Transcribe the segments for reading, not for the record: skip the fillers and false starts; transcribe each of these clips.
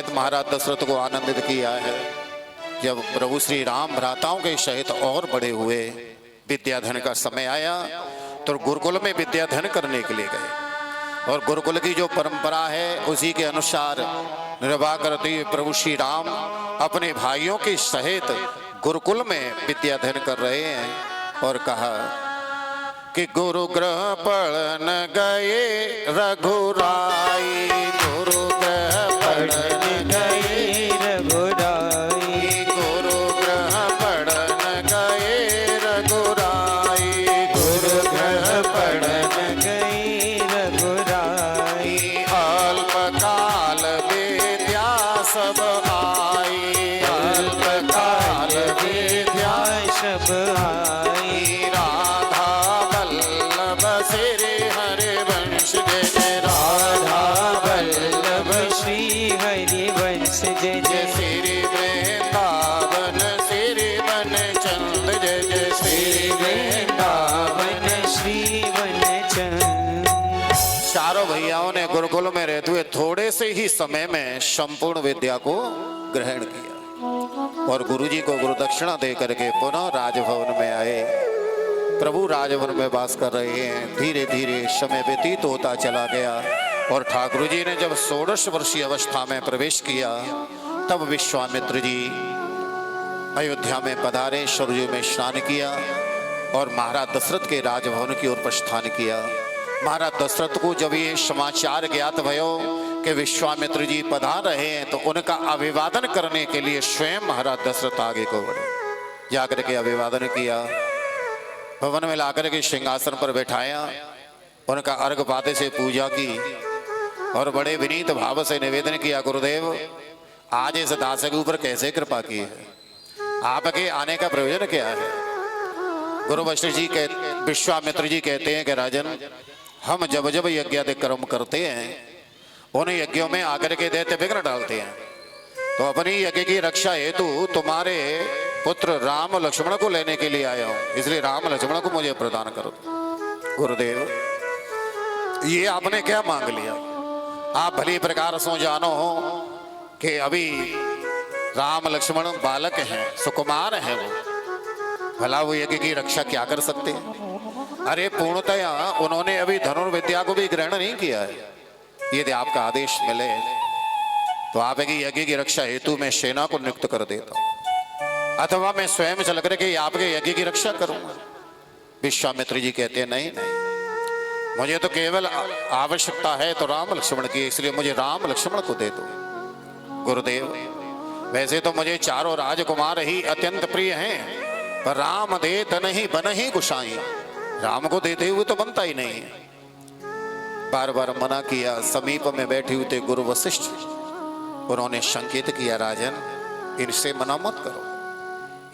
महाराज दशरथ को आनंदित किया है। जब प्रभु श्री राम भ्राताओं के सहित और बड़े हुए, विद्याधन का समय आया तो गुरुकुल में विद्याधन करने के लिए गए और गुरुकुल की जो परंपरा है उसी के अनुसार निर्वाह करते हुए प्रभु श्री राम अपने भाइयों के सहित गुरुकुल में विद्याधन कर रहे हैं। और कहा कि गुरु ग्रह पढ़न गए रघुराई, गुरु ग्रह पढ़न गए रघुराई, गुरु ग्रह पढ़न गए रघुराई, गुरु ग्रह पढ़न गए रघुराई। अल्पकाल विद्या सब आई, अल्पकाल विद्या सब आई। राधा वल्लभ श्री हरिवंश जय जय, राधा वल्लभ श्री हरिवंश जय जय। श्री वृंदावन श्री वन चंद जय जय, श्री वृंदावन श्री वन चंद। चारों भैयाओं ने गुरुकुल में रहते हुए थोड़े से ही समय में संपूर्ण विद्या को ग्रहण किया और गुरुजी को गुरु दक्षिणा दे करके पुनः राजभवन में आए। प्रभु राजभवन में वास कर रहे हैं। धीरे धीरे समय व्यतीत होता चला गया और ठाकुर जी ने जब 16 वर्षीय अवस्था में प्रवेश किया तब विश्वामित्र जी अयोध्या में पधारे, सरयू में स्नान किया और महाराज दशरथ के राजभवन की ओर प्रस्थान किया। महाराज दशरथ को जब ये समाचार ज्ञात भयो कि विश्वामित्र जी पधार रहे हैं तो उनका अभिवादन करने के लिए स्वयं महाराज दशरथ आगे को बढ़े, जाकर के अभिवादन किया, भवन में लाकर के सिंहासन पर बैठाया, उनका अर्घपाते से पूजा की और बड़े विनीत भाव से निवेदन किया, गुरुदेव आज इस दास के ऊपर कैसे कृपा की है, आपके आने का प्रयोजन क्या है। गुरु वशिष्ठ जी विश्वामित्र जी कहते हैं कि राजन, हम जब जब यज्ञादि कर्म करते हैं उन यज्ञों में आकर के दैत्य विघ्न डालते हैं, तो अपनी यज्ञ की रक्षा हेतु तुम्हारे पुत्र राम लक्ष्मण को लेने के लिए आया हूं, इसलिए राम लक्ष्मण को मुझे प्रदान करो। गुरुदेव ये आपने क्या मांग लिया, आप भली प्रकार सो जानो कि अभी राम लक्ष्मण बालक हैं, सुकुमार हैं, वो भला वो यज्ञ की रक्षा क्या कर सकते हैं। अरे पूर्णतया उन्होंने अभी धनुर्विद्या को भी ग्रहण नहीं किया है। यदि आपका आदेश मिले तो आप यज्ञ की रक्षा हेतु मैं सेना को नियुक्त कर देता हूं, अथवा मैं स्वयं चल करके आपके यज्ञ की रक्षा करूंगा। विश्वामित्र जी कहते हैं नहीं नहीं, मुझे तो केवल आवश्यकता है तो राम लक्ष्मण की, इसलिए मुझे राम लक्ष्मण को दे दो। गुरुदेव वैसे तो मुझे चारों राजकुमार ही अत्यंत प्रिय हैं, पर राम दे तन ही बन ही गुसाई, राम को देते हुए तो बनता ही नहीं है। बार बार मना किया। समीप में बैठे हुए थे गुरु वशिष्ठ, उन्होंने संकेत किया, राजन इनसे मना मत करो,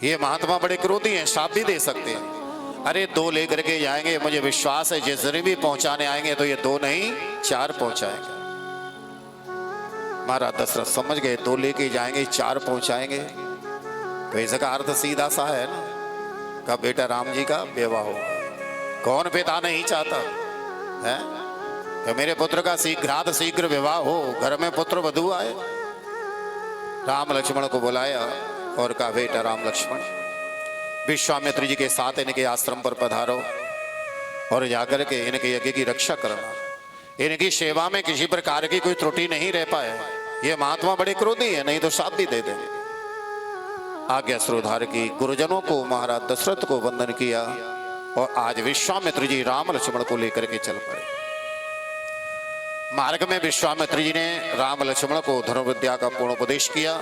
ये महात्मा बड़े क्रोधी हैं, साथ भी दे सकते हैं। अरे 2 लेकर के जाएंगे, मुझे विश्वास है जिस जरिए भी पहुंचाने आएंगे तो ये 2 नहीं 4 पहुंचाएंगे। महाराज दशरथ समझ गए 2 लेके जाएंगे 4 पहुंचाएंगे, तो इसका अर्थ सीधा सा है ना, का बेटा राम जी का विवाह होगा। कौन पिता नहीं चाहता है कि मेरे पुत्र का शीघ्र विवाह हो, घर में पुत्र वधू आए। राम लक्ष्मण को बुलाया और कहा, बेटा राम लक्ष्मण विश्वामित्र जी के साथ इनके आश्रम पर पधारो और जाकर के इनके यज्ञ की रक्षा करना, इनकी सेवा में किसी प्रकार की कोई त्रुटि नहीं रह पाए। ये महात्मा बड़े क्रोधी है, नहीं तो साथ भी दे देंगे। आज्ञा श्रोधार की, गुरुजनों को महाराज दशरथ को वंदन किया और आज विश्वामित्र जी राम लक्ष्मण को लेकर के चल पड़े। मार्ग में विश्वामित्र जी ने राम लक्ष्मण को धनुर्विद्या का पूर्ण उपदेश किया,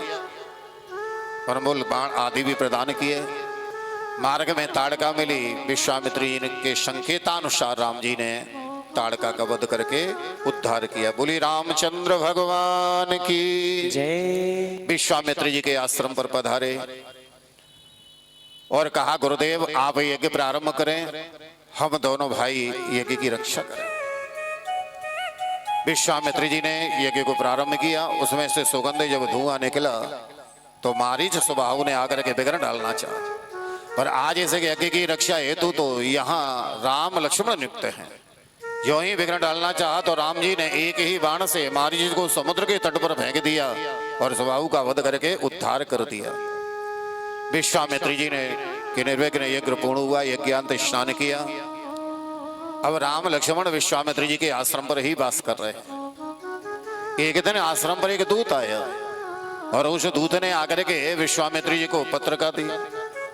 परमूल बाण आदि भी प्रदान किए। मार्ग में ताड़का मिली, विश्वामित्र जी के संकेतानुसार राम जी ने ताड़का का वध करके उद्धार किया। बोली रामचंद्र भगवान की जय। विश्वामित्र जी के आश्रम पर पधारे और कहा, गुरुदेव आप यज्ञ प्रारंभ करें, हम दोनों भाई यज्ञ की रक्षा करें। विश्वामित्र जी ने यज्ञ को प्रारंभ किया, उसमें से सुगंध जब धुआं निकला तो मारीच स्वभाव ने आकर के विघ्न डालना चाहा, पर आज इस यज्ञ की रक्षा हेतु तो यहाँ राम लक्ष्मण नियुक्त हैं। जो ही विघ्न डालना चाहा तो राम जी ने एक ही बाण से मारीच को समुद्र के तट पर फेंक दिया और सुबाहु का वध करके उद्धार कर दिया। विश्वामित्री जी ने कि निर्विघ्न यज्ञ पूर्ण हुआ, यज्ञांत स्नान किया। अब राम लक्ष्मण विश्वामित्री जी के आश्रम पर ही वास कर रहे हैं। एक दिन आश्रम पर एक दूत आया और उस दूत ने आकर के विश्वामित्री जी को पत्र का दिया।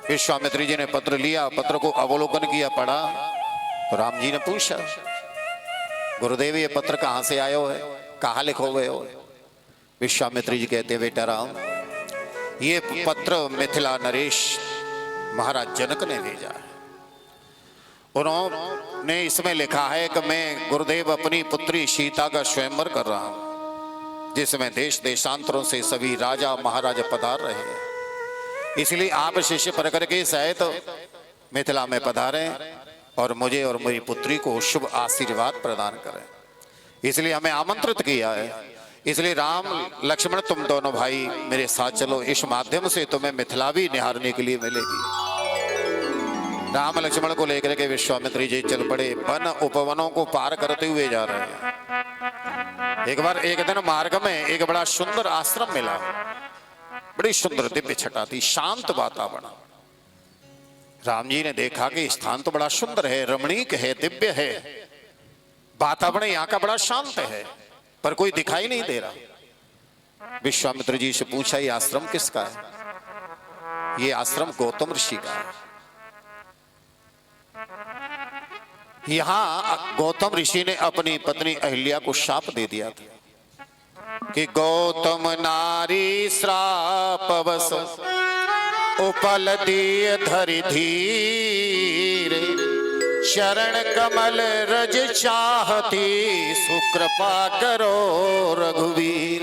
विश्वामित्री जी ने पत्र लिया, पत्र को अवलोकन किया, पढ़ा। तो राम जी ने पूछा, गुरुदेव ये पत्र कहाँ से आयो है, कहाँ लिखो गए हो? विश्वामित्री जी कहते, बेटा राम, ये पत्र मिथिला नरेश महाराज जनक ने भेजा है। उन्होंने इसमें लिखा है कि मैं गुरुदेव अपनी पुत्री सीता का स्वयंवर कर रहा हूं, जिसमें देश देशांतरों से सभी राजा महाराजा पधार रहे हैं। इसलिए आप शिष्य प्रकर के सहित मिथिला में पधारें और मुझे और मेरी पुत्री को शुभ आशीर्वाद प्रदान करें, इसलिए हमें आमंत्रित किया है। इसलिए राम लक्ष्मण तुम दोनों भाई मेरे साथ चलो, इस माध्यम से तुम्हें मिथिला भी निहारने के लिए मिलेगी। राम लक्ष्मण को लेकर के विश्वामित्री जी चल पड़े। वन उपवनों को पार करते हुए जा रहे हैं। एक दिन मार्ग में एक बड़ा सुंदर आश्रम मिला, बड़ी सुंदर दिव्य छटा थी, शांत वातावरण। राम जी ने देखा कि स्थान तो बड़ा सुंदर है, रमणीक है, दिव्य है, वातावरण यहाँ का बड़ा शांत है, पर कोई दिखाई नहीं दे रहा। विश्वामित्र जी से पूछा, ये आश्रम किसका है? ये आश्रम गौतम ऋषि का है। यहां गौतम ऋषि ने अपनी पत्नी अहिल्या को शाप दे दिया था कि गौतम नारी श्रापवश उपल दिय धरि धीर, शरण कमल रज चाहती, सुकृपा करो रघुवीर।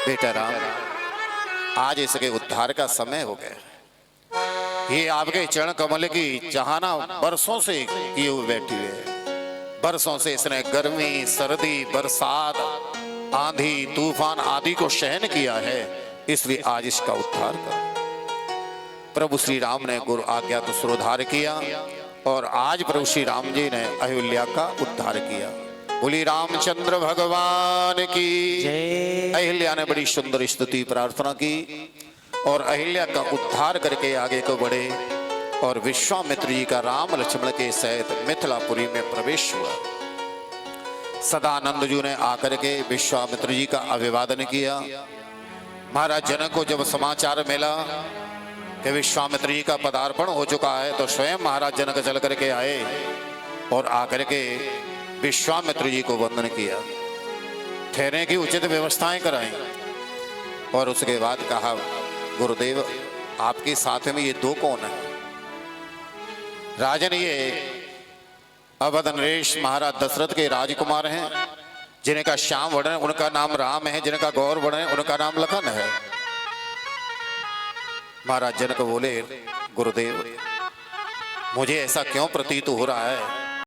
बेटा राम, आज इसके उद्धार का समय हो गया। ये आपके चरण कमल की चाहना बरसों से किए हुए बैठी हुए है। बरसों से इसने गर्मी, सर्दी, बरसात, आंधी, तूफान आदि को सहन किया है, इसलिए आज इसका उद्धार कर। प्रभु श्री राम ने गुरु आज्ञा तो सुरोधार किया और आज प्रभु श्री राम जी ने अहिल्या का उद्धार किया। बोली रामचंद्र भगवान की जय। अहिल्या ने बड़ी सुंदर स्तुति प्रार्थना की और अहिल्या का उद्धार करके आगे को बढ़े और विश्वामित्र जी का राम लक्ष्मण के सहित मिथिलापुरी में प्रवेश हुआ। सदानंद जी ने आकर के विश्वामित्र जी का अभिवादन किया। महाराज जनक को जब समाचार मिला कि विश्वामित्र जी का पदार्पण हो चुका है, तो स्वयं महाराज जनक चल करके आए और आकर के विश्वामित्र जी को वंदन किया, ठहरने की उचित व्यवस्थाएं कराई और उसके बाद कहा, गुरुदेव आपके साथ में ये दो कौन है? राजन, ये अवध नरेश महाराज दशरथ के राजकुमार हैं, जिनका श्याम वर्ण है उनका नाम राम है, जिनका गौर वर्ण है उनका नाम लखन है। महाराज जनक बोले, गुरुदेव मुझे ऐसा क्यों प्रतीत हो रहा है